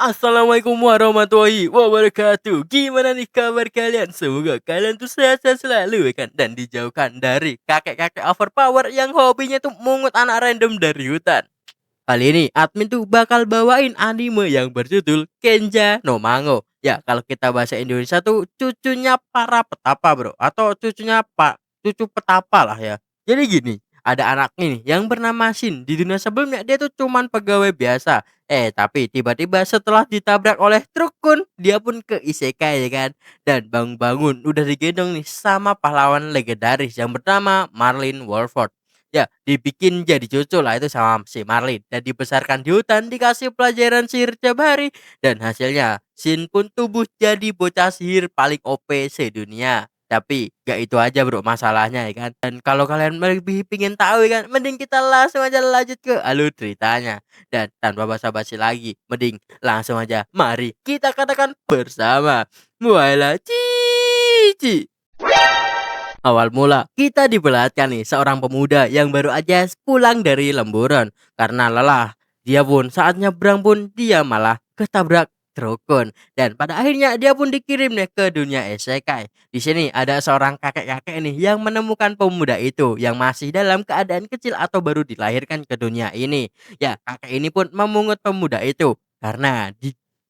Assalamualaikum warahmatullahi wabarakatuh. Gimana nih kabar kalian? Semoga kalian tuh sehat-sehat selalu ya kan, dan dijauhkan dari kakek-kakek overpower yang hobinya tuh mungut anak random dari hutan. Kali ini admin tuh bakal bawain anime yang berjudul Kenja no Mango. Ya, kalau kita bahasa Indonesia tuh cucunya para petapa, Bro, atau cucunya Pak cucu petapa lah ya. Jadi gini, ada anak ini yang bernama Shin. Di dunia sebelumnya dia tuh cuman pegawai biasa. Tapi tiba-tiba setelah ditabrak oleh truk kun, dia pun ke isekai ya kan. Dan bangun-bangun udah digendong nih sama pahlawan legendaris yang bernama Marlin Wolford. Ya, dibikin jadi cucu lah itu sama si Marlin dan dibesarkan di hutan, dikasih pelajaran sihir tiap hari, dan hasilnya Shin pun tumbuh jadi bocah sihir paling OP sedunia. Tapi gak itu aja, Bro, masalahnya ya kan. Dan kalau kalian lebih pingin tahu ya kan, mending kita langsung aja lanjut ke alur ceritanya. Dan tanpa basa-basi lagi, mending langsung aja mari kita katakan bersama. Mualah cici. Awal mula, kita diperlihatkan nih seorang pemuda yang baru aja pulang dari lemburan. Karena lelah, dia pun saat nyebrang pun dia malah ketabrak trukun. Dan pada akhirnya dia pun dikirim nih ke dunia isekai. Di sini ada seorang kakek-kakek nih yang menemukan pemuda itu yang masih dalam keadaan kecil atau baru dilahirkan ke dunia ini. Ya, kakek ini pun memungut pemuda itu karena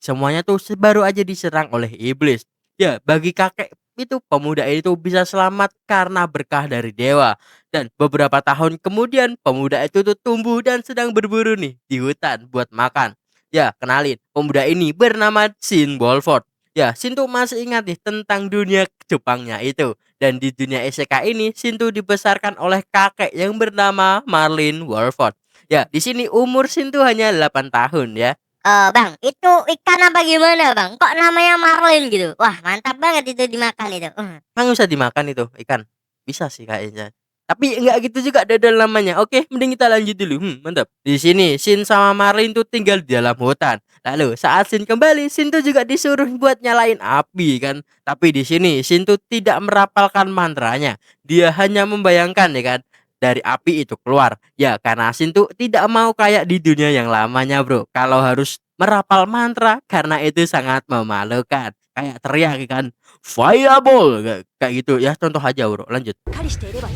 semuanya tuh baru aja diserang oleh iblis. Ya, bagi kakek itu pemuda itu bisa selamat karena berkah dari dewa. Dan beberapa tahun kemudian pemuda itu tuh tumbuh dan sedang berburu nih di hutan buat makan. Ya, kenalin, pemuda ini bernama Shin Wolford. Ya, Shin tuh masih ingat nih tentang dunia Jepangnya itu. Dan di dunia isekai ini Shin tuh dibesarkan oleh kakek yang bernama Marlin Wolford. Ya, di sini umur Shin tuh hanya 8 tahun ya. Bang, itu ikan apa gimana, Bang? Kok namanya marlin gitu? Wah, mantap banget itu dimakan itu. Emang bisa dimakan itu ikan? Bisa sih kayaknya. Tapi enggak gitu juga dodol namanya. Oke, mending kita lanjut dulu. Mantap. Di sini Shin sama Marlin tuh tinggal di dalam hutan. Lalu saat Shin kembali, Shin tuh juga disuruh buat nyalain api kan. Tapi di sini Shin tuh tidak merapalkan mantranya. Dia hanya membayangkan ya kan dari api itu keluar. Ya, karena Shin tuh tidak mau kayak di dunia yang lamanya, Bro. Kalau harus merapal mantra karena itu sangat memalukan. Kayak teriak ya kan, fireball kayak gitu ya, contoh aja, Bro. Lanjut. しっかりしていればいい。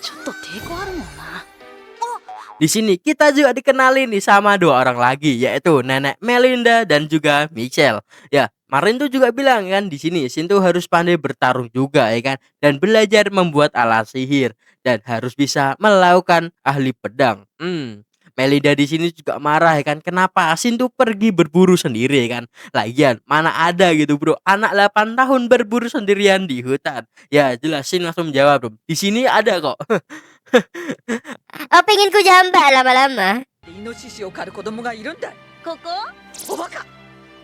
ちょっと抵抗あるもんな。Di sini kita juga dikenalin nih sama dua orang lagi, yaitu Nenek Melinda dan juga Michelle. Ya, Marin tuh juga bilang kan di sini Shin tuh harus pandai bertarung juga ya kan, dan belajar membuat alat sihir dan harus bisa melakukan ahli pedang. Melinda di sini juga marah ya kan, kenapa Shin tuh pergi berburu sendiri ya kan. Lagian mana ada gitu, Bro, anak 8 tahun berburu sendirian di hutan. Ya, jelas Shin langsung menjawab, "Bro, di sini ada kok." Oh, pengen ku jambak lama-lama. イノシシを狩る子供がいるんだ。ここ？おバカ。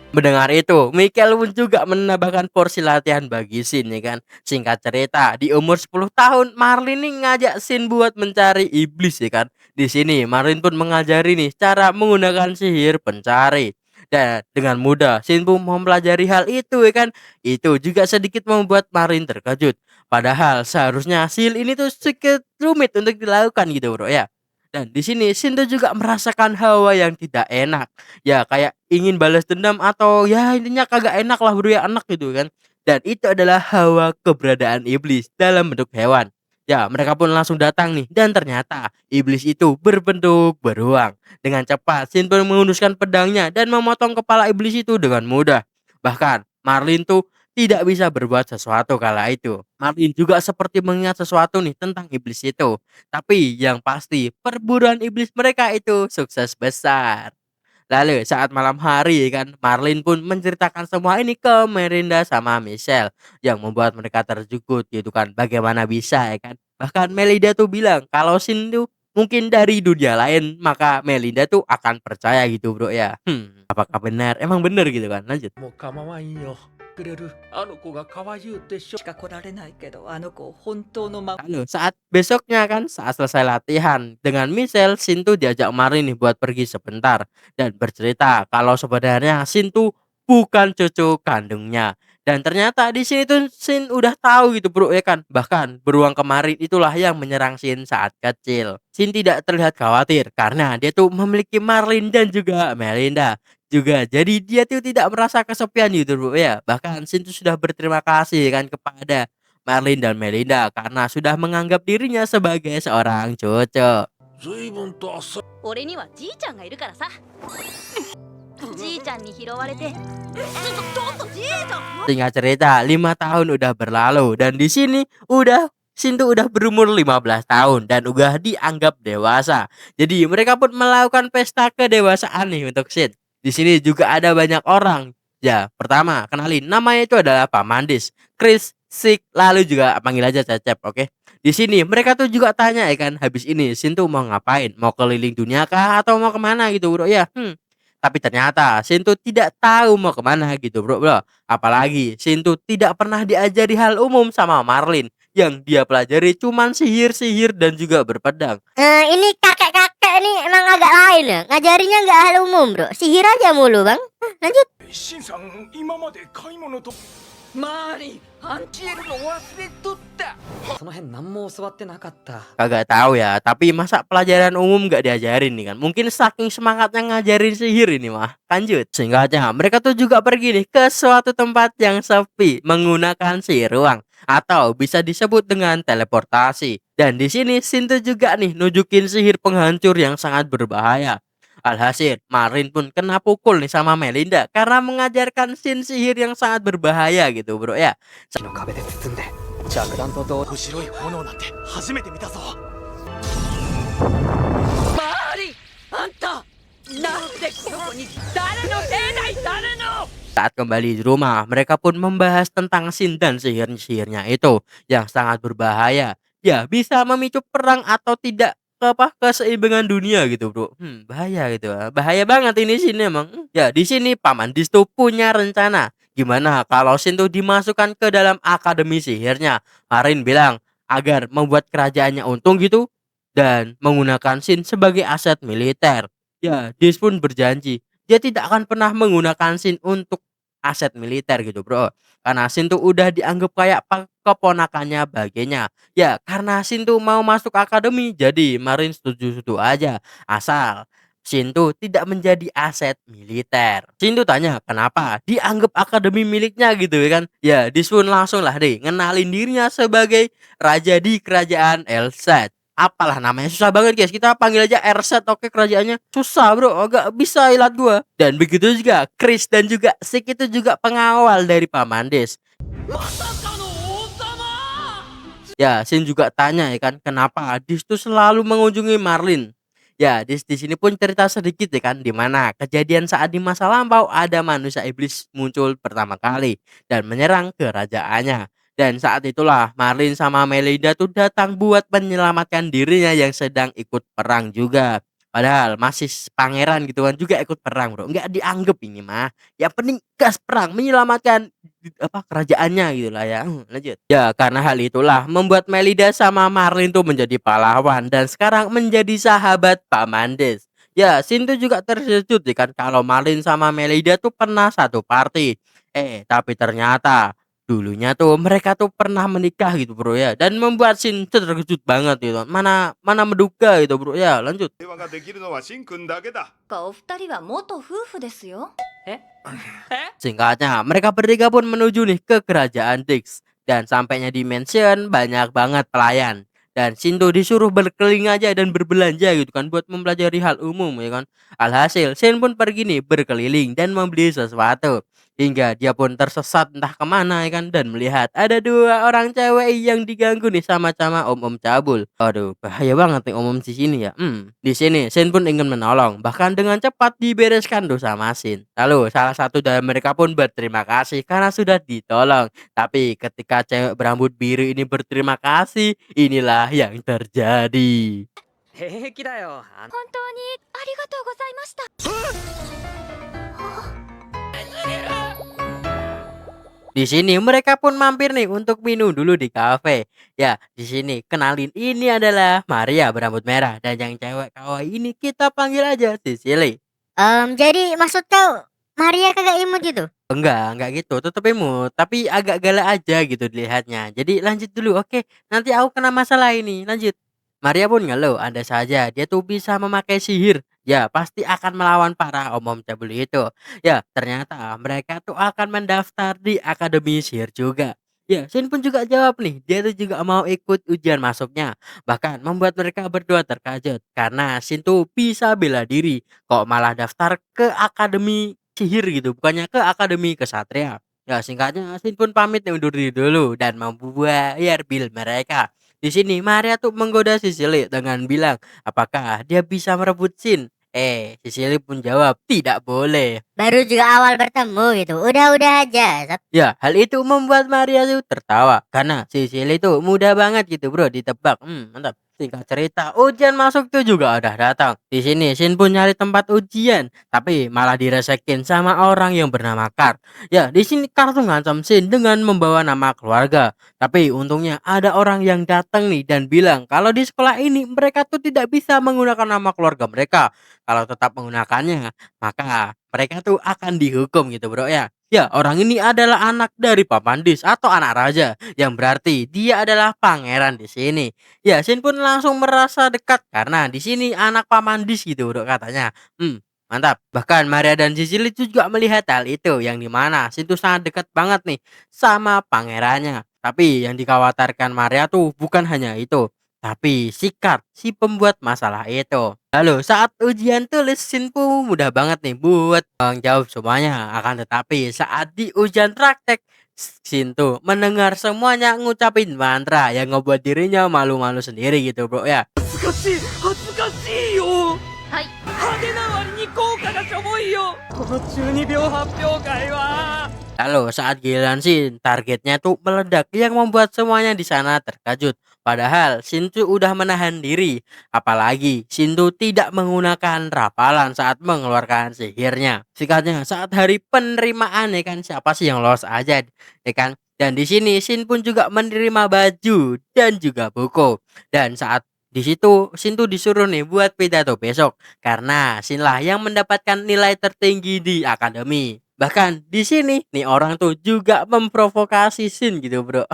Mendengar itu, Michael pun juga menambahkan porsi latihan bagi Shin ya kan. Singkat cerita, di umur 10 tahun Marlin nih ngajak Shin buat mencari iblis ya kan. Di sini Marlin pun mengajari nih cara menggunakan sihir pencari. Dan dengan mudah Shin pun mempelajari hal itu ya kan. Itu juga sedikit membuat Marlin terkejut. Padahal seharusnya sihir ini tuh sedikit rumit untuk dilakukan gitu, Bro ya. Dan di sini Shin tuh juga merasakan hawa yang tidak enak. Ya kayak ingin balas dendam atau ya intinya kagak enak lah, Bro, ya anak gitu kan. Dan itu adalah hawa keberadaan iblis dalam bentuk hewan. Ya, mereka pun langsung datang nih dan ternyata iblis itu berbentuk beruang. Dengan cepat Shin pun menghunuskan pedangnya dan memotong kepala iblis itu dengan mudah. Bahkan Marlin tuh tidak bisa berbuat sesuatu kala itu. Marlin juga seperti mengingat sesuatu nih tentang iblis itu. Tapi yang pasti perburuan iblis mereka itu sukses besar. Lalu saat malam hari kan Marlin pun menceritakan semua ini ke Merinda sama Michelle yang membuat mereka terjukut gitu kan, bagaimana bisa ya kan. Bahkan Melinda tuh bilang kalau Shin tuh mungkin dari dunia lain, maka Melinda tuh akan percaya gitu, Bro ya. Apakah benar? Emang benar gitu kan. Lanjut. もう構わんよくれるあの子が可愛いでしょしか来られないけど、あの子本当の孫。 Lalu saat besoknya kan saat selesai latihan dengan Michelle, Shin tuh diajak Marin nih buat pergi sebentar dan bercerita kalau sebenarnya Shin tuh bukan cucu kandungnya Dan ternyata di sini tuh Shin udah tahu gitu bro ya kan. Bahkan beruang kemarin itulah yang menyerang Shin saat kecil. Shin tidak terlihat khawatir karena dia tuh memiliki Marlin dan juga Melinda juga. Jadi dia tuh tidak merasa kesepian gitu bro ya. Bahkan Shin tuh sudah berterima kasih kan kepada Marlin dan Melinda karena sudah menganggap dirinya sebagai seorang cucu. 随分とあっさ俺にはじいちゃんがいるからさじいちゃんに拾われてちょっとじいちゃん Singkat cerita, 5 tahun udah berlalu dan di sini Shin tuh udah berumur 15 tahun dan udah dianggap dewasa. Jadi mereka pun melakukan pesta kedewasaan nih untuk Shin. Di sini juga ada banyak orang. Ya, pertama kenalin namanya itu adalah Pak Mandis, Chris, Sik, lalu juga panggil aja Cecep, oke? Di sini mereka tuh juga tanya ya kan, habis ini Shin tuh mau ngapain? Mau keliling dunia kah atau mau kemana gitu bro ya? Tapi ternyata Shin tuh tidak tahu mau kemana gitu bro. Apalagi Shin tuh tidak pernah diajari hal umum sama Marlin. Yang dia pelajari cuman sihir-sihir dan juga berpedang. Ini kakek-kakek ini emang agak lain ya. Ngajarinya nggak hal umum bro. Sihir aja mulu bang. Lanjut. シンさん今まで買い物とマーリンアンチエルの忘れとったその辺何も教わってなかった。 Kagak tahu ya, tapi masa pelajaran umum gak diajarin nih kan? Mungkin saking semangatnya ngajarin sihir ini mah. Lanjut. Singkatnya, mereka tuh juga pergi nih ke suatu tempat yang sepi menggunakan si ruang atau bisa disebut dengan teleportasi. Dan di sini Shin tuh juga nih nunjukin sihir penghancur yang sangat berbahaya. Alhasil, Marin pun kena pukul nih sama Melinda karena mengajarkan Shin sihir yang sangat berbahaya gitu bro ya. の壁で包んで着弾と同時白い炎なんて初めて見たぞマーリンあんたなんでここに誰の兵だい誰の Saat kembali di rumah, mereka pun membahas tentang Shin dan sihir-sihirnya itu yang sangat berbahaya. Ya, bisa memicu perang atau tidak keseimbangan dunia gitu, bro. Bahaya gitu. Bahaya banget ini Shin emang. Ya, di sini Paman Dis tuh punya rencana. Gimana kalau Shin tuh dimasukkan ke dalam akademi sihirnya? Marin bilang agar membuat kerajaannya untung gitu dan menggunakan Shin sebagai aset militer. Ya, Dis pun berjanji dia tidak akan pernah menggunakan Shin untuk aset militer gitu bro, karena Shin tuh udah dianggap kayak keponakannya baginya. Ya karena Shin tuh mau masuk akademi, jadi Marin setuju-setuju aja asal Shin tuh tidak menjadi aset militer. Shin tuh tanya kenapa dianggap akademi miliknya gitu ya kan. Ya Dis pun langsung lah deh ngenalin dirinya sebagai raja di kerajaan Elset. Apalah namanya susah banget guys, kita panggil aja Erset, oke, kerajaannya susah bro, agak bisa ilat gua. Dan begitu juga Chris dan juga Sik itu juga pengawal dari Paman Dis. Ya Shin juga tanya ya kan kenapa Dis tuh selalu mengunjungi Marlin. Ya di sini pun cerita sedikit ya kan, dimana kejadian saat di masa lampau ada manusia iblis muncul pertama kali dan menyerang kerajaannya. Dan saat itulah Marlin sama Melinda tuh datang buat menyelamatkan dirinya yang sedang ikut perang juga. Padahal masih pangeran gitu kan juga ikut perang bro. Nggak dianggap ini mah. Yang penting gas perang menyelamatkan kerajaannya gitu lah ya. Lanjut. Ya karena hal itulah membuat Melinda sama Marlin tuh menjadi pahlawan dan sekarang menjadi sahabat Paman Dis. Ya Shin tuh juga terkejut ya kan kalau Marlin sama Melinda tuh pernah satu party. Tapi ternyata dulunya tuh mereka tuh pernah menikah gitu bro ya, dan membuat Shin terkejut banget gitu. Mana menduga gitu bro ya. Lanjut. お二人は元夫婦ですよ Singkatnya mereka bertiga pun menuju nih ke kerajaan Dix. Dan sampainya di mansion banyak banget pelayan. Dan Shin tuh disuruh berkeliling aja dan berbelanja gitu kan buat mempelajari hal umum ya kan. Alhasil Shin pun pergi nih berkeliling dan membeli sesuatu. Hingga dia pun tersesat entah kemana ya kan, dan melihat ada 2 orang cewek yang diganggu nih sama-sama om-om cabul. Aduh, bahaya banget nih om-om di sini ya. Di sini Shin pun ingin menolong, bahkan dengan cepat dibereskan dosa Shin. Lalu salah satu dari mereka pun berterima kasih karena sudah ditolong. Tapi ketika cewek berambut biru ini berterima kasih, inilah yang terjadi. 平気だよ。本当にありがとうございました Di sini mereka pun mampir nih untuk minum dulu di kafe. Ya, di sini kenalin ini adalah Maria berambut merah dan yang cewek kawaii ini kita panggil aja Sicily. Jadi maksud kau Maria kagak imut gitu. Enggak gitu, tetep imut, tapi agak galak aja gitu dilihatnya. Jadi lanjut dulu, oke. Nanti aku kena masalah ini, lanjut. Maria pun ngeluh, ada saja dia tuh bisa memakai sihir. Ya, pasti akan melawan para omong cabul itu. Ya, ternyata mereka tuh akan mendaftar di Akademi Sihir juga. Ya, Shin pun juga jawab nih, dia tuh juga mau ikut ujian masuknya. Bahkan membuat mereka berdua terkejut karena Shin tuh bisa bela diri, kok malah daftar ke Akademi Sihir gitu, bukannya ke Akademi Kesatria. Ya, singkatnya Shin pun pamit nih undur diri dulu dan membayar bil mereka. Di sini Maria tuh menggoda Sicily dengan bilang, apakah dia bisa merebut Shin? Sicily pun jawab, tidak boleh. Baru juga awal bertemu gitu. Udah-udah aja. Ya, hal itu membuat Maria tuh tertawa karena Sicily tuh mudah banget gitu bro ditebak. Mantap. Singkat cerita, ujian masuk tuh juga udah datang. Di sini Shin pun nyari tempat ujian, tapi malah diresekin sama orang yang bernama Kar. Ya, di sini Kar tuh ngancam Shin dengan membawa nama keluarga. Tapi untungnya ada orang yang datang nih dan bilang kalau di sekolah ini mereka tuh tidak bisa menggunakan nama keluarga mereka. Kalau tetap menggunakannya, maka mereka tuh akan dihukum gitu bro ya. Ya, orang ini adalah anak dari Papandis atau anak raja, yang berarti dia adalah pangeran di sini. Ya, Shin pun langsung merasa dekat karena di sini anak Papandis gitu bro katanya. Mantap. Bahkan Maria dan Sicily itu juga melihat hal itu, yang dimana Shin tuh sangat dekat banget nih sama pangerannya. Tapi yang dikhawatirkan Maria tuh bukan hanya itu, tapi sikap si pembuat masalah itu. Lalu saat ujian tulis Shin pun mudah banget nih buat menjawab semuanya. Akan tetapi saat di ujian praktek Shin tuh mendengar semuanya ngucapin mantra yang ngebuat dirinya malu-malu sendiri gitu bro ya. 恥ずかしいよ。はい。派手な割に効果がしょぼいよ。この中二病発表会は。 Lalu saat giliran Shin, targetnya tuh meledak yang membuat semuanya di sana terkejut. Padahal Shin tuh udah menahan diri. Apalagi Shin tuh tidak menggunakan rapalan saat mengeluarkan sihirnya. Singkatnya saat hari penerimaan ya kan, siapa sih yang lolos aja ya kan. Dan di sini Shin pun juga menerima baju dan juga buku. Dan saat di situ Shin tuh disuruh nih buat pidato besok karena Shin lah yang mendapatkan nilai tertinggi di akademi. Bahkan di sini nih orang tuh juga memprovokasi Shin gitu bro.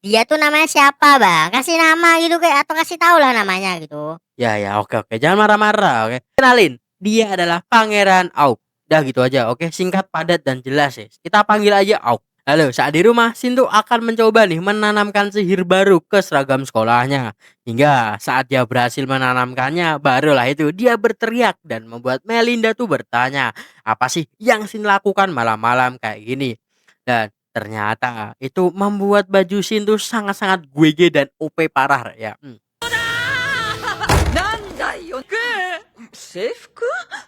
Dia tuh namanya siapa bang? Kasih nama gitu kayak, atau kasih tahu lah namanya gitu. Ya oke jangan marah-marah oke. Kenalin, dia adalah Pangeran Auk. Udah gitu aja oke, singkat padat dan jelas ya. Kita panggil aja Auk. Lalu saat di rumah Shin tuh akan mencoba nih menanamkan sihir baru ke seragam sekolahnya. Hingga saat dia berhasil menanamkannya, barulah itu dia berteriak dan membuat Melinda tuh bertanya, apa sih yang Shin lakukan malam-malam kayak gini? Dan ternyata itu membuat baju Shin tuh sangat-sangat GG dan OP parah ya. なんだよ。制服？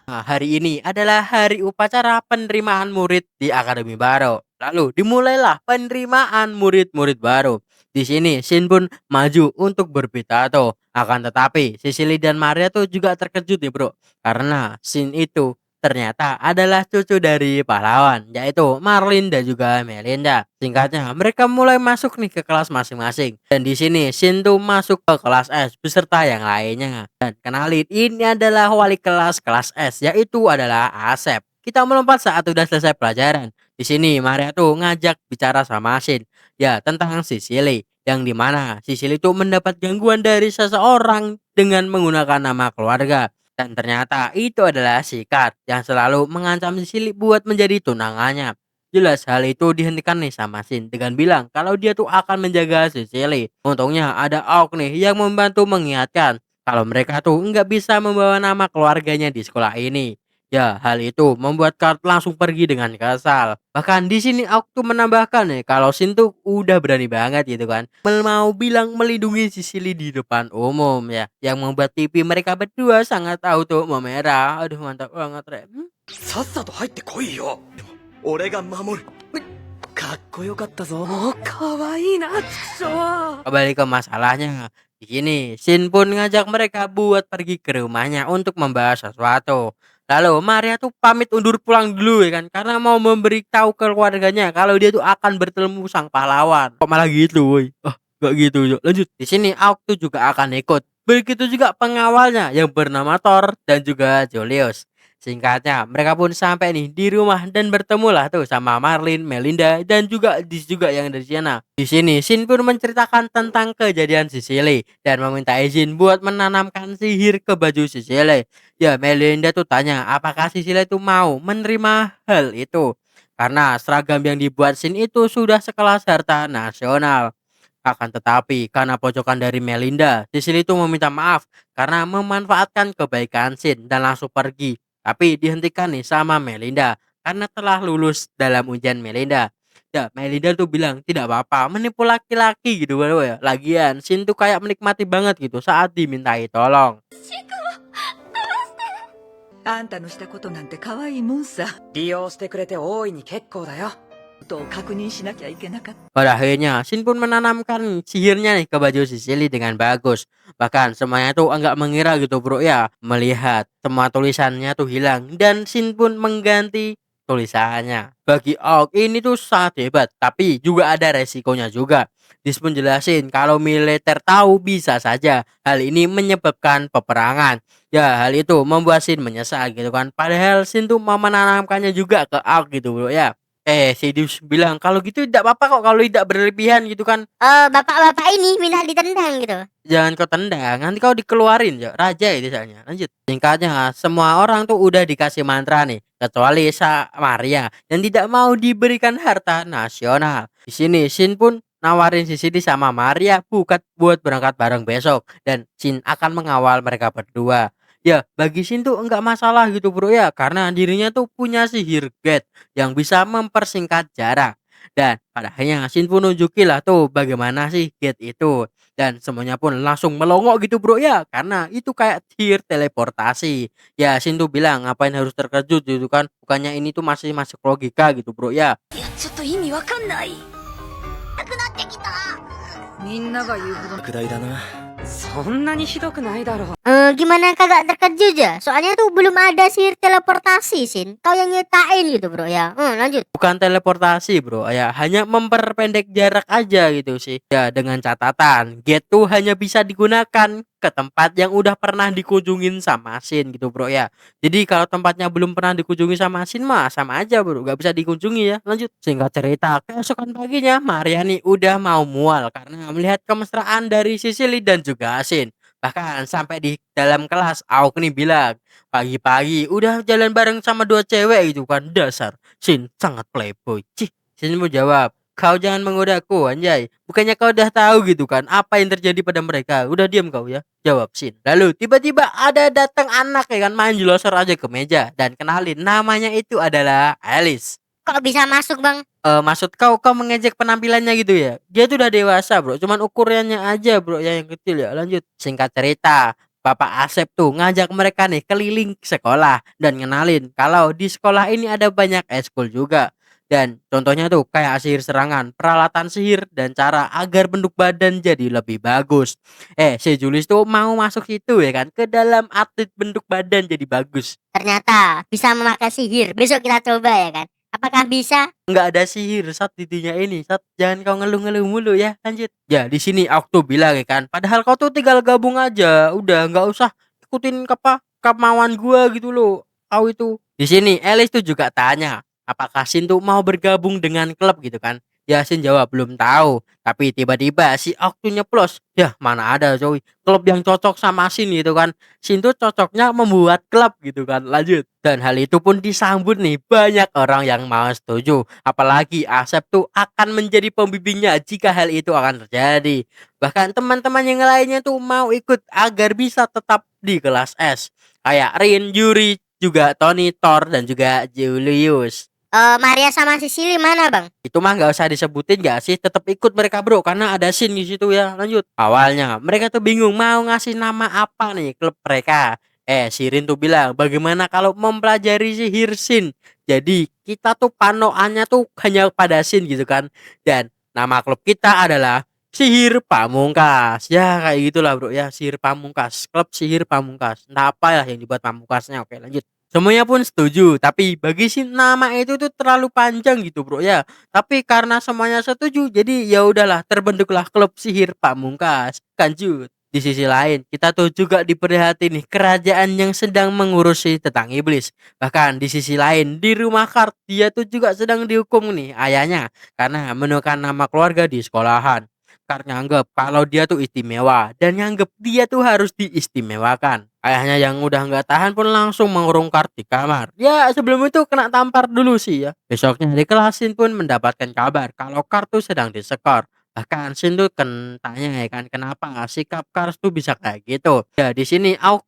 Nah, hari ini adalah hari upacara penerimaan murid di Akademi Baru. Lalu dimulailah penerimaan murid-murid baru. Di sini Shin pun maju untuk berpidato. Akan tetapi Sicily dan Maria tuh juga terkejut nih bro. Karena Shin itu ternyata adalah cucu dari pahlawan, yaitu Marlin dan juga Melinda. Singkatnya, mereka mulai masuk nih ke kelas masing-masing. Dan di sini Shin tuh masuk ke kelas S beserta yang lainnya. Dan kenalin, ini adalah wali kelas S, yaitu adalah Asep. Kita melompat saat udah selesai pelajaran. Di sini Maria tuh ngajak bicara sama Shin, ya tentang Sicily, yang dimana Sicily tuh mendapat gangguan dari seseorang dengan menggunakan nama keluarga. Dan ternyata itu adalah si Kat yang selalu mengancam Sicily buat menjadi tunangannya. Jelas hal itu dihentikan nih sama Shin dengan bilang kalau dia tuh akan menjaga Sicily. Untungnya ada Auk nih yang membantu mengingatkan kalau mereka tuh nggak bisa membawa nama keluarganya di sekolah ini. Ya, hal itu membuat Kurt langsung pergi dengan kesal. Bahkan di sini Auk tuh menambahkan nih kalau Shin tuh udah berani banget gitu kan, mau bilang melindungi Sicily di depan umum ya, yang membuat pipi mereka berdua sangat auto memerah. Aduh mantap banget Rem. さっさと入ってこいよ。俺が守る。かっこよかったぞ。かわいいな、ちくしょう。 Kembali ke masalahnya. Di sini Shin pun ngajak mereka buat pergi ke rumahnya untuk membahas sesuatu. Lalu Maria tuh pamit undur pulang dulu ya kan, karena mau memberitahu ke keluarganya kalau dia tuh akan bertemu sang pahlawan. Kok malah gitu woi? Gak gitu yuk. Lanjut. Di sini Auk tuh juga akan ikut. Begitu juga pengawalnya yang bernama Thor dan juga Julius. Singkatnya, mereka pun sampai nih di rumah dan bertemulah tuh sama Marlin, Melinda, dan juga Dis juga yang dari sana. Di sini, Shin pun menceritakan tentang kejadian Sicily dan meminta izin buat menanamkan sihir ke baju Sicily. Ya, Melinda tuh tanya apakah Sicily tuh mau menerima hal itu. Karena seragam yang dibuat Shin itu sudah sekelas harta nasional. Akan tetapi, karena pojokan dari Melinda, Sicily itu meminta maaf karena memanfaatkan kebaikan Shin dan langsung pergi. Tapi dihentikan nih sama Melinda karena telah lulus dalam ujian Melinda. Ya, Melinda tuh bilang tidak apa-apa menipu laki-laki gitu kan ya. Lagian Shin tuh kayak menikmati banget gitu saat dimintai tolong. あんたのしたことなんて可愛いもんさ。利用してくれて大いに結構だよ。と確認しなきゃいけなかった。 Pada akhirnya, Shin pun menanamkan sihirnya nih ke baju Sicily dengan bagus. Bahkan semuanya tuh enggak mengira gitu bro ya. Melihat semua tulisannya tuh hilang. Dan Shin pun mengganti tulisannya. Bagi Aok ini tuh sangat hebat. Tapi juga ada resikonya juga. Dis pun jelasin kalau militer tahu bisa saja hal ini menyebabkan peperangan. Ya hal itu membuat Shin menyesal gitu kan. Padahal Shin tuh mau menanamkannya juga ke Aok gitu bro ya. Si Dius bilang kalau gitu tidak apa-apa kok kalau tidak berlebihan gitu kan. Bapak-bapak ini minta ditendang gitu. Jangan kau tendang, nanti kau dikeluarin ya. Raja itu misalnya. Lanjut. Singkatnya, semua orang tuh udah dikasih mantra nih, kecuali Maria yang tidak mau diberikan harta nasional. Di sini Shin pun nawarin Sicily sama Maria buat berangkat bareng besok dan Shin akan mengawal mereka berdua. Ya, bagi Shin tuh enggak masalah gitu bro ya, karena dirinya tuh punya sihir gate yang bisa mempersingkat jarak. Dan pada akhirnya Shin pun nunjukin lah tuh bagaimana sih gate itu. Dan semuanya pun langsung melongo gitu bro ya, karena itu kayak sihir teleportasi. Ya Shin tuh bilang ngapain harus terkejut gitu kan, bukannya ini tuh masih masuk logika gitu bro ya. ちょっと意味わかんない。みんなが言うほど。拡大だな。そんなにひどくないだろう。 Gimana kagak terkejut ya? Soalnya tuh belum ada sihir teleportasi, Sin. Kau yang nyetain gitu bro ya. Lanjut. Bukan teleportasi bro ya, hanya memperpendek jarak aja gitu sih. Ya dengan catatan gate tuh hanya bisa digunakan ke tempat yang udah pernah dikunjungin sama Shin gitu bro ya. Jadi kalau tempatnya belum pernah dikunjungi sama Shin mah sama aja bro, gak bisa dikunjungi ya. Lanjut. Singkat cerita, keesokan paginya Mariani udah mau mual karena melihat kemesraan dari Sicily dan juga Shin. Bahkan sampai di dalam kelas Aok nih bilang, pagi-pagi udah jalan bareng sama dua cewek gitu kan. Dasar Shin sangat playboy. Cih, Shin mau jawab, kau jangan menggodaku anjay. Bukannya kau udah tahu gitu kan apa yang terjadi pada mereka. Udah diam kau ya, jawab Shin. Lalu tiba-tiba ada datang anak ya kan, main jelosor aja ke meja dan kenalin namanya itu adalah Alice. Kok bisa masuk bang? Maksud kau mengejek penampilannya gitu ya? Dia tuh udah dewasa bro, cuman ukurannya aja bro yang kecil ya. Lanjut. Singkat cerita, Bapak Asep tuh ngajak mereka nih keliling sekolah dan ngenalin kalau di sekolah ini ada banyak eskul juga. Dan contohnya tuh kayak sihir serangan, peralatan sihir, dan cara agar bentuk badan jadi lebih bagus. Si Julius tuh mau masuk situ ya kan, ke dalam atlet bentuk badan jadi bagus. Ternyata bisa memakai sihir. Besok kita coba ya kan. Apakah bisa? Nggak ada sihir saat didinya ini. Saat jangan kau ngeluh-ngeluh mulu ya. Lanjut. Ya di sini aku tuh bilang ya kan, padahal kau tuh tinggal gabung aja, udah nggak usah ikutin kemauan gua gitu loh. Kau itu. Di sini Alice tuh juga tanya apakah Shin tuh mau bergabung dengan klub gitu kan. Ya Shin jawab belum tahu. Tapi tiba-tiba si Aok tuh nyeplos. Ya mana ada coy klub yang cocok sama Shin gitu kan. Shin tuh cocoknya membuat klub gitu kan. Lanjut. Dan hal itu pun disambut nih banyak orang yang mau setuju. Apalagi Asep tuh akan menjadi pembimbingnya jika hal itu akan terjadi. Bahkan teman-teman yang lainnya tuh mau ikut agar bisa tetap di kelas S. Kayak Rin, Yuri, juga Tony, Thor, dan juga Julius. Maria sama Sicily mana bang? Itu mah nggak usah disebutin gak sih, tetap ikut mereka bro karena ada Shin di situ ya. Lanjut. Awalnya mereka tuh bingung mau ngasih nama apa nih klub mereka. Si Rin tuh bilang bagaimana kalau mempelajari sihir Shin. Jadi kita tuh panoannya tuh hanya pada Shin gitu kan. Dan nama klub kita adalah Sihir Pamungkas. Ya kayak gitulah bro ya, Sihir Pamungkas, klub Sihir Pamungkas. Entah apa ya yang dibuat pamungkasnya. Oke lanjut. Semuanya pun setuju, tapi bagi si nama itu tuh terlalu panjang gitu bro ya. Tapi karena semuanya setuju, jadi ya udahlah terbentuklah klub Sihir Pamungkas. Lanjut. Di sisi lain, kita tuh juga diperhati nih kerajaan yang sedang mengurusi tentang iblis. Bahkan di sisi lain, di rumah Kart, dia tuh juga sedang dihukum nih ayahnya karena menekan nama keluarga di sekolahan. Kart nganggep kalau dia tuh istimewa dan nganggep dia tuh harus diistimewakan. Ayahnya yang udah nggak tahan pun langsung mengurung Kart di kamar. Ya sebelum itu kena tampar dulu sih ya. Besoknya di kelas Shin pun mendapatkan kabar kalau Kart tuh sedang disekor. Bahkan Shin tuh kan tanya ya kan kenapa sikap Kart tuh bisa kayak gitu. Ya di sini Auk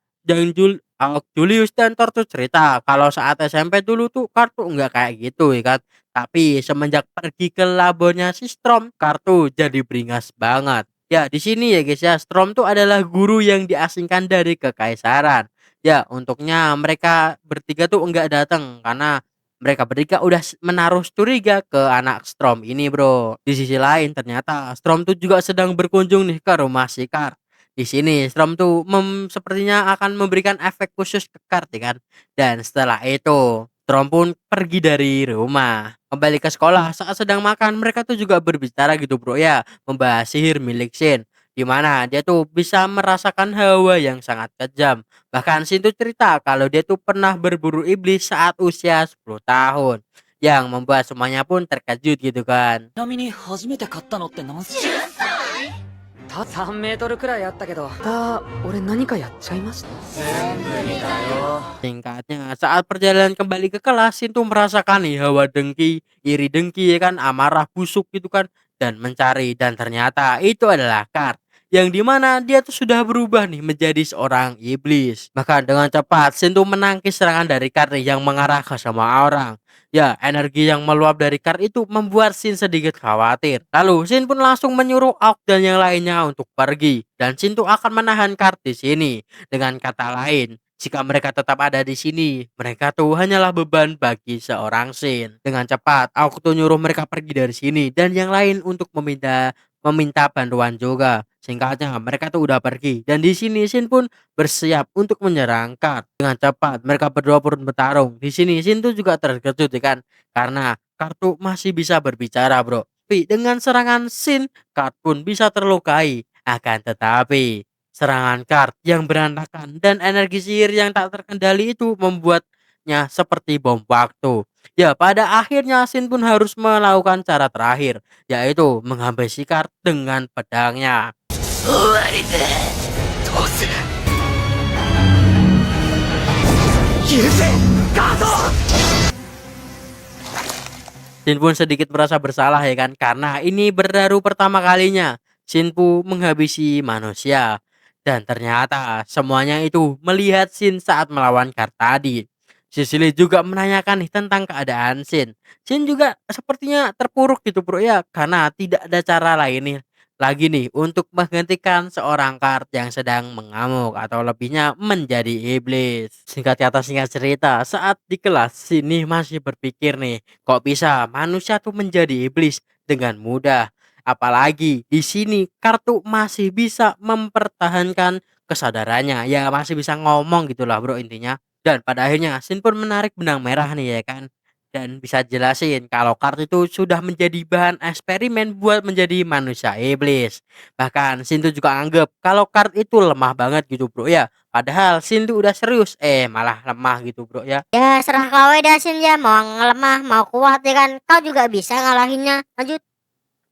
Julius dan Thor tuh cerita kalau saat SMP dulu tuh Kart tuh nggak kayak gitu ya kan. Tapi semenjak pergi ke labonya si Strom, Kart tuh jadi beringas banget. Ya, di sini ya guys ya, Strom tuh adalah guru yang diasingkan dari kekaisaran. Ya, untuknya mereka bertiga tuh enggak datang karena mereka bertiga udah menaruh curiga ke anak Strom ini, bro. Di sisi lain ternyata Strom tuh juga sedang berkunjung nih ke rumah si Kart. Di sini Strom tuh sepertinya akan memberikan efek khusus ke Kart ya kan. Dan setelah itu Strom pun pergi dari rumah. Kembali ke sekolah saat sedang makan mereka tuh juga berbicara gitu bro ya, membahas sihir milik Shin, di mana dia tuh bisa merasakan hawa yang sangat kejam. Bahkan Shin tuh cerita kalau dia tuh pernah berburu iblis saat usia 10 tahun, yang membuat semuanya pun terkejut gitu kan. ちなみに初めて買ったのって何歳？3メートルくらいあったけど、俺何かやっちゃいました。 Singkatnya, saat perjalanan kembali ke kelas, Shin tuh merasakan nih hawa dengki, iri dengki ya kan, amarah busuk gitu kan, dan mencari. Dan ternyata itu adalah Kart, yang dimana dia tuh sudah berubah nih menjadi seorang iblis. Bahkan dengan cepat, Shin tuh menangkis serangan dari Kart nih yang mengarah ke semua orang. Ya, energi yang meluap dari Kart itu membuat Shin sedikit khawatir. Lalu Shin pun langsung menyuruh Auk dan yang lainnya untuk pergi. Dan Shin tuh akan menahan Kart di sini. Dengan kata lain, jika mereka tetap ada di sini, mereka tuh hanyalah beban bagi seorang Shin. Dengan cepat, Auk tuh nyuruh mereka pergi dari sini dan yang lain untuk meminta bantuan juga. Singkatnya, mereka tuh udah pergi dan di sini Shin pun bersiap untuk menyerang Kart. Dengan cepat, mereka berdua pun bertarung. Di sini Shin tuh juga terkejut ya kan, karena Kart tuh masih bisa berbicara, bro. Tapi dengan serangan Shin, Kart pun bisa terlukai. Akan tetapi serangan Kart yang berantakan dan energi sihir yang tak terkendali itu membuatnya seperti bom waktu. Ya, pada akhirnya Shin pun harus melakukan cara terakhir, yaitu menghabisi Kart dengan pedangnya. 終わりだ。どうする？許せ！ガード！ Shin pun sedikit merasa bersalah ya kan, karena ini baru pertama kalinya Shin pun menghabisi manusia. Dan ternyata semuanya itu melihat Shin saat melawan Kart tadi. Sicily juga menanyakan nih tentang keadaan Shin. Shin juga sepertinya terpuruk gitu bro ya, karena tidak ada cara lain nih lagi nih untuk menghentikan seorang Kart yang sedang mengamuk atau lebihnya menjadi iblis. Singkat kata singkat cerita, saat di kelas sini masih berpikir nih, kok bisa manusia tuh menjadi iblis dengan mudah. Apalagi di sini Kartu masih bisa mempertahankan kesadarannya, ya masih bisa ngomong gitulah bro intinya. Dan pada akhirnya Shin pun menarik benang merah nih ya kan, dan bisa jelasin kalau Kart itu sudah menjadi bahan eksperimen buat menjadi manusia iblis. Bahkan Shin tuh juga anggap kalau Kart itu lemah banget gitu bro ya, padahal Shin tuh udah serius malah lemah gitu bro ya. Ya serah kau dah Shin ya, mau ngelemah mau kuat ya kan, kau juga bisa ngalahinnya. Lanjut.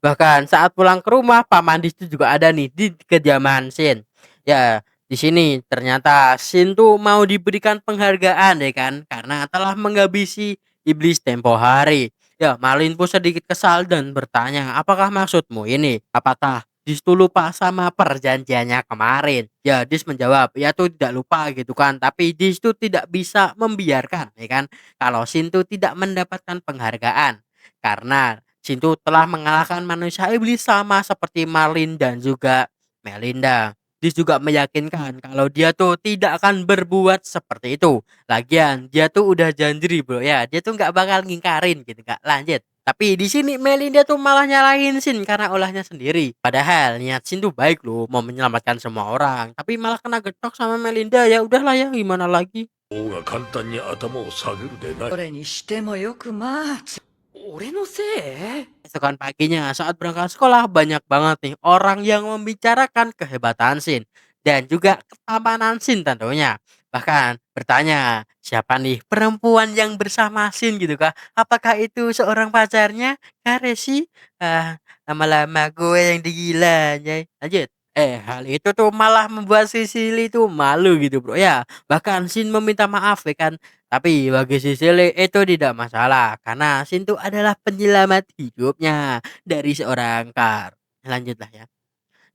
Bahkan saat pulang ke rumah, Pak Mandis itu juga ada nih di kediaman Shin. Ya, di sini ternyata Shin tuh mau diberikan penghargaan ya kan, karena telah menghabisi iblis tempo hari. Ya, Marlin pun sedikit kesal dan bertanya, apakah maksudmu ini? Apakah Dis tuh lupa sama perjanjiannya kemarin? Ya, Dis menjawab, ya tuh tidak lupa gitu kan, tapi Dis tuh tidak bisa membiarkan ya kan, kalau Shin tuh tidak mendapatkan penghargaan. Karena Shin tuh telah mengalahkan manusia iblis sama seperti Marlin dan juga Melinda. Dis juga meyakinkan kalau dia tuh tidak akan berbuat seperti itu. Lagian dia tuh udah janji bro ya, dia tuh nggak bakal ngingkarin gitu, nggak lanjut. Tapi di sini Melinda tuh malah nyalahin Shin karena ulahnya sendiri. Padahal niat Shin tuh baik loh, mau menyelamatkan semua orang. Tapi malah kena getok sama Melinda, ya udahlah ya gimana lagi. 王が簡単に頭を下げるでない。それにしてもよくまあ。俺のせい？ Esokan paginya saat berangkat sekolah banyak banget nih orang yang membicarakan kehebatan Shin dan juga ketampanan Shin tentunya. Bahkan bertanya, siapa nih perempuan yang bersama Shin gitu kah? Apakah itu seorang pacarnya? Karesi? Lama-lama gue yang digila, anjay. Lanjut. Hal itu tuh malah membuat si Silly tuh malu gitu bro ya. Bahkan Shin meminta maaf ya kan. Tapi bagi si Silly itu tidak masalah karena Shin tuh adalah penyelamat hidupnya dari seorang Kar. Lanjutlah ya.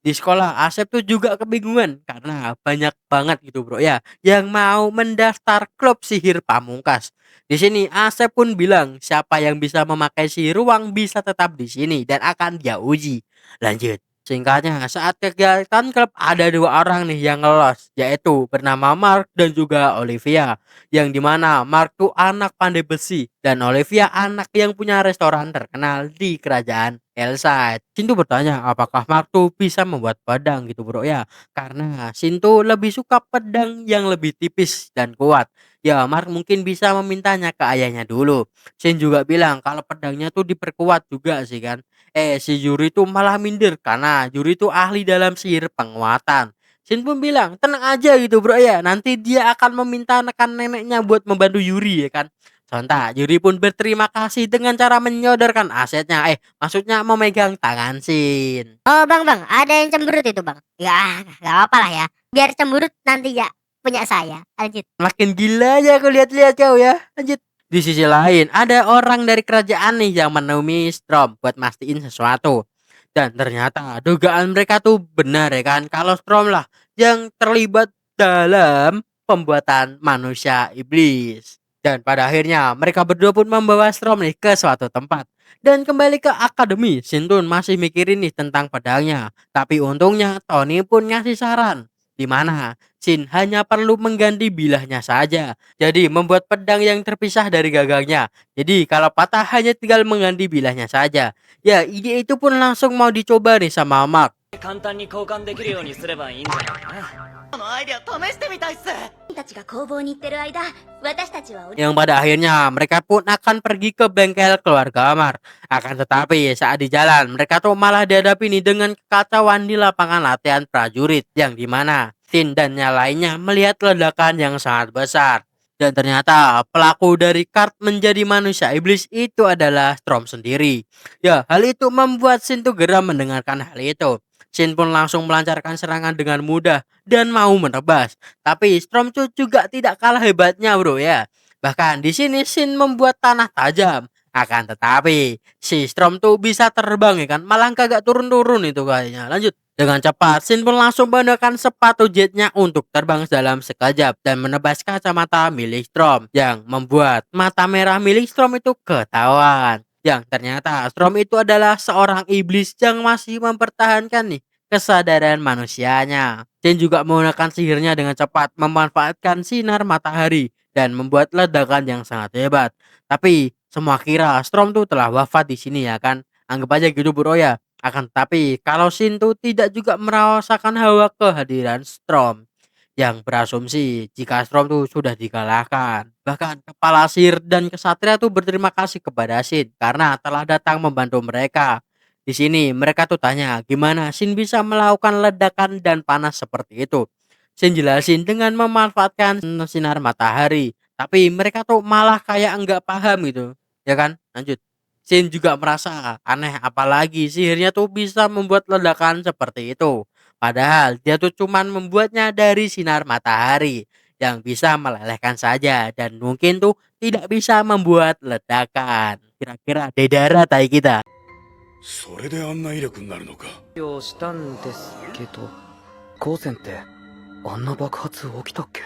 Di sekolah Asep tuh juga kebingungan karena banyak banget gitu bro ya yang mau mendaftar klub sihir pamungkas. Di sini Asep pun bilang siapa yang bisa memakai sihir ruang bisa tetap di sini dan akan dia uji. Lanjut. Singkatnya, saat kegiatan klub ada dua orang nih yang lolos, yaitu bernama Mark dan juga Olivia. Yang dimana Mark tuh anak pandai besi dan Olivia anak yang punya restoran terkenal di kerajaan Elside. Shin tuh bertanya apakah Mark tuh bisa membuat pedang gitu bro ya. Karena Shin tuh lebih suka pedang yang lebih tipis dan kuat. Ya Mark mungkin bisa memintanya ke ayahnya dulu. Shin juga bilang kalau pedangnya tuh diperkuat juga sih kan. Si Yuri tuh malah minder karena Yuri tuh ahli dalam sihir penguatan. Shin pun bilang tenang aja gitu bro ya, nanti dia akan meminta nekan neneknya buat membantu Yuri ya kan. Sontak Yuri pun berterima kasih dengan cara menyodorkan asetnya, maksudnya memegang tangan Shin. Oh bang, ada yang cemberut itu bang. Ya gak apa lah ya. Biar cemberut nanti ya punya saya. Lanjut. Makin gila aja aku lihat-lihat kau ya. Lanjut. Di sisi lain, ada orang dari kerajaan nih yang menemui Storm buat mastiin sesuatu. Dan ternyata dugaan mereka tuh benar ya kan. Kalau Storm lah yang terlibat dalam pembuatan manusia iblis. Dan pada akhirnya mereka berdua pun membawa Storm nih ke suatu tempat. Dan kembali ke akademi, Shintun masih mikirin nih tentang pedangnya. Tapi untungnya Tony pun ngasih saran. Di mana Shin hanya perlu mengganti bilahnya saja. Jadi membuat pedang yang terpisah dari gagangnya. Jadi kalau patah hanya tinggal mengganti bilahnya saja. Ya ide itu pun langsung mau dicoba nih sama Mark. 簡単に交換できるようにすればいいんじゃないかな。このアイデア試してみたいっす。たちが工房に行ってる間、私たちは Yang pada akhirnya mereka pun akan pergi ke bengkel keluarga Amar. Akan tetapi saat di jalan mereka tuh malah dihadapi nih dengan kekacauan di lapangan latihan prajurit. Yang dimana Shin dan yang lainnya melihat ledakan yang sangat besar. Dan ternyata pelaku dari kart menjadi manusia iblis itu adalah Storm sendiri. Ya hal itu membuat Shin tuh geram mendengarkan hal itu. Shin pun langsung melancarkan serangan dengan mudah dan mau menebas. Tapi Storm tuh juga tidak kalah hebatnya bro ya. Bahkan di sini Shin membuat tanah tajam. Akan tetapi si Storm tuh bisa terbang ya kan. Malah kagak turun-turun itu kayaknya. Lanjut. Dengan cepat Shin pun langsung menggunakan sepatu jetnya untuk terbang dalam sekejap dan menebas kacamata milik Storm. Yang membuat mata merah milik Storm itu ketahuan. Yang ternyata Storm itu adalah seorang iblis yang masih mempertahankan nih kesadaran manusianya. Shin juga menggunakan sihirnya dengan cepat memanfaatkan sinar matahari dan membuat ledakan yang sangat hebat. Tapi semua kira Storm tuh telah wafat di sini ya kan. Anggap aja gitu bro ya. Akan tetapi kalau Shin tuh tidak juga merasakan hawa kehadiran Storm. Yang berasumsi jika Storm tuh sudah dikalahkan. Bahkan kepala sihir dan kesatria tuh berterima kasih kepada Shin karena telah datang membantu mereka. Di sini mereka tuh tanya gimana Shin bisa melakukan ledakan dan panas seperti itu. Shin jelasin dengan memanfaatkan sinar matahari. Tapi mereka tuh malah kayak enggak paham gitu. Ya kan? Lanjut. Shin juga merasa aneh apalagi sihirnya tuh bisa membuat ledakan seperti itu. Padahal dia tuh cuman membuatnya dari sinar matahari yang bisa melelehkan saja dan mungkin tuh tidak bisa membuat ledakan. Kira-kira dedara tai kita. それであんな威力になるのか。用したんですけど、光線ってあんな爆発起きたっけ？